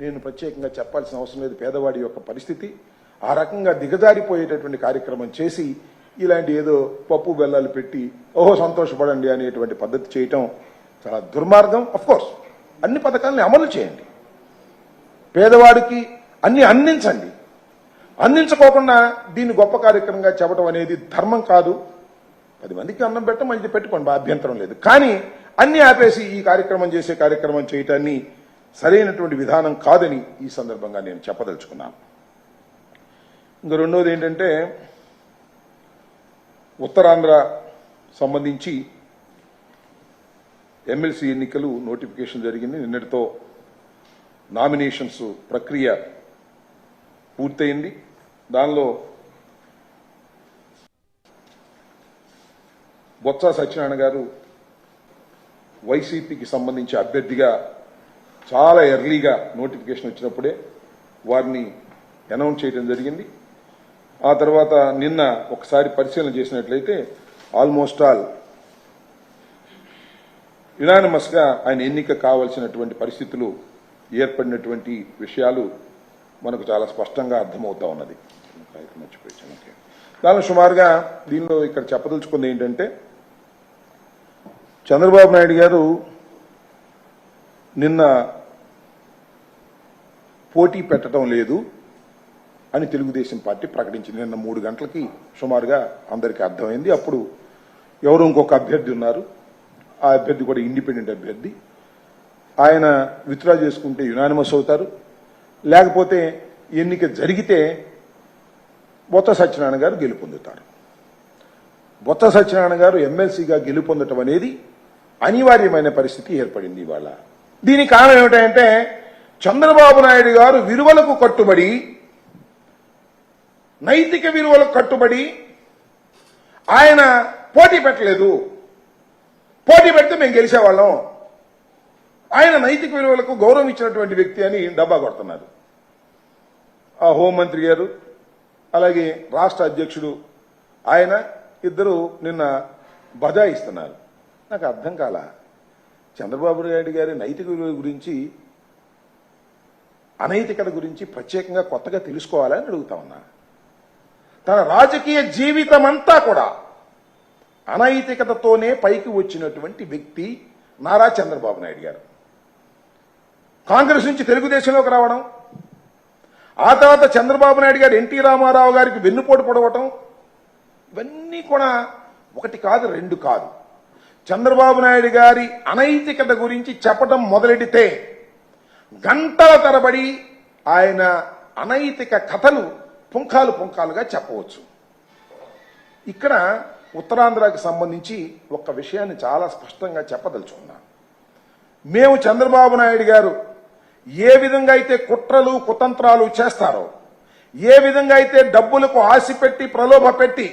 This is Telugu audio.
నేను ప్రత్యేకంగా చెప్పాల్సిన అవసరం లేదు. పేదవాడి యొక్క పరిస్థితి ఆ రకంగా దిగజారిపోయేటటువంటి కార్యక్రమం చేసి ఇలాంటి ఏదో పప్పు బెల్లాలు పెట్టి ఓహో సంతోషపడండి అనేటువంటి పద్ధతి చేయటం చాలా దుర్మార్గం. కోర్స్ అన్ని పథకాలని అమలు చేయండి, పేదవాడికి అన్ని అందించండి. అందించుకోకుండా దీన్ని గొప్ప కార్యక్రమంగా చెప్పడం అనేది ధర్మం కాదు. 10 మందికి అన్నం పెట్టడం మంచిది, పెట్టుకోండి, అభ్యంతరం లేదు. కానీ అన్ని ఆపేసి ఈ కార్యక్రమం చేయటాన్ని సరైనటువంటి విధానం కాదని ఈ సందర్భంగా నేను చెప్పదలుచుకున్నాను. ఇంకా రెండోది ఏంటంటే, ఉత్తరాంధ్ర సంబంధించి ఎమ్మెల్సీ ఎన్నికలు నోటిఫికేషన్ జరిగింది. నిన్నటితో నామినేషన్స్ ప్రక్రియ పూర్తయింది. దానిలో బొత్స సత్యనారాయణ గారు వైసీపీకి సంబంధించి అభ్యర్థిగా చాలా ఎర్లీగా నోటిఫికేషన్ వచ్చినప్పుడే వారిని అనౌన్స్ చేయడం జరిగింది. ఆ తర్వాత నిన్న ఒకసారి పరిశీలన చేసినట్లయితే ఆల్మోస్ట్ ఆల్ యునానిమస్ గా ఆయన ఎన్నిక కావాల్సినటువంటి పరిస్థితులు ఏర్పడినటువంటి విషయాలు మనకు చాలా స్పష్టంగా అర్థమవుతా ఉన్నది. దానిలో సుమారుగా దీనిలో ఇక్కడ చెప్పదలుచుకుంది ఏంటంటే, చంద్రబాబు నాయుడు గారు నిన్న పోటీ పెట్టడం లేదు అని తెలుగుదేశం పార్టీ ప్రకటించింది. నిన్న 3 గంటలకి సుమారుగా అందరికీ అర్థమైంది. అప్పుడు ఎవరు ఇంకొక అభ్యర్థి ఉన్నారు, ఆ అభ్యర్థి కూడా ఇండిపెండెంట్ అభ్యర్థి. ఆయన విత్డ్రా చేసుకుంటే యునానిమస్ అవుతారు, లేకపోతే ఎన్నిక జరిగితే బొత్స సత్యనారాయణ గారు గెలుపొందుతారు. బొత్స సత్యనారాయణ గారు ఎమ్మెల్సీగా గెలుపొందటం అనేది అనివార్యమైన పరిస్థితి ఏర్పడింది ఇవాళ. దీనికి కారణం ఏమిటంటే, చంద్రబాబు నాయుడు గారు విలువలకు కట్టుబడి, నైతిక విలువలకు కట్టుబడి ఆయన పోటీ పెట్టలేదు. పోటీ పెడితే మేము గెలిచేవాళ్ళం, ఆయన నైతిక విలువలకు గౌరవం ఇచ్చినటువంటి వ్యక్తి అని డబ్బా కొడుతున్నారు. ఆ హోంమంత్రి గారు అలాగే రాష్ట్ర అధ్యక్షుడు ఆయన ఇద్దరు నిన్న బజాయిస్తున్నారు. నాకు అర్థం కాల. చంద్రబాబు నాయుడు గారి నైతిక విలువల గురించి, అనైతికత గురించి ప్రత్యేకంగా కొత్తగా తెలుసుకోవాలని అడుగుతా ఉన్నా. తన రాజకీయ జీవితం అంతా కూడా అనైతికతతోనే పైకి వచ్చినటువంటి వ్యక్తి నారా చంద్రబాబు నాయుడు గారు. కాంగ్రెస్ నుంచి తెలుగుదేశంలోకి రావడం, ఆ తర్వాత చంద్రబాబు నాయుడు గారు ఎన్టీ రామారావు గారికి వెన్నుపోటు పొడవటం, ఇవన్నీ కూడా ఒకటి కాదు, 2 కాదు. చంద్రబాబు నాయుడు గారి అనైతికత గురించి చెప్పడం మొదలెడితే గంటల తరబడి ఆయన అనైతిక కథలు పుంఖాలుగా చెప్పవచ్చు. ఇక్కడ ఉత్తరాంధ్రకి సంబంధించి ఒక విషయాన్ని చాలా స్పష్టంగా చెప్పదలుచుకున్నాను. మేము చంద్రబాబు నాయుడు గారు ఏ విధంగా అయితే కుట్రలు కుతంత్రాలు చేస్తారో, ఏ విధంగా అయితే డబ్బులకు ఆశ పెట్టి ప్రలోభ పెట్టి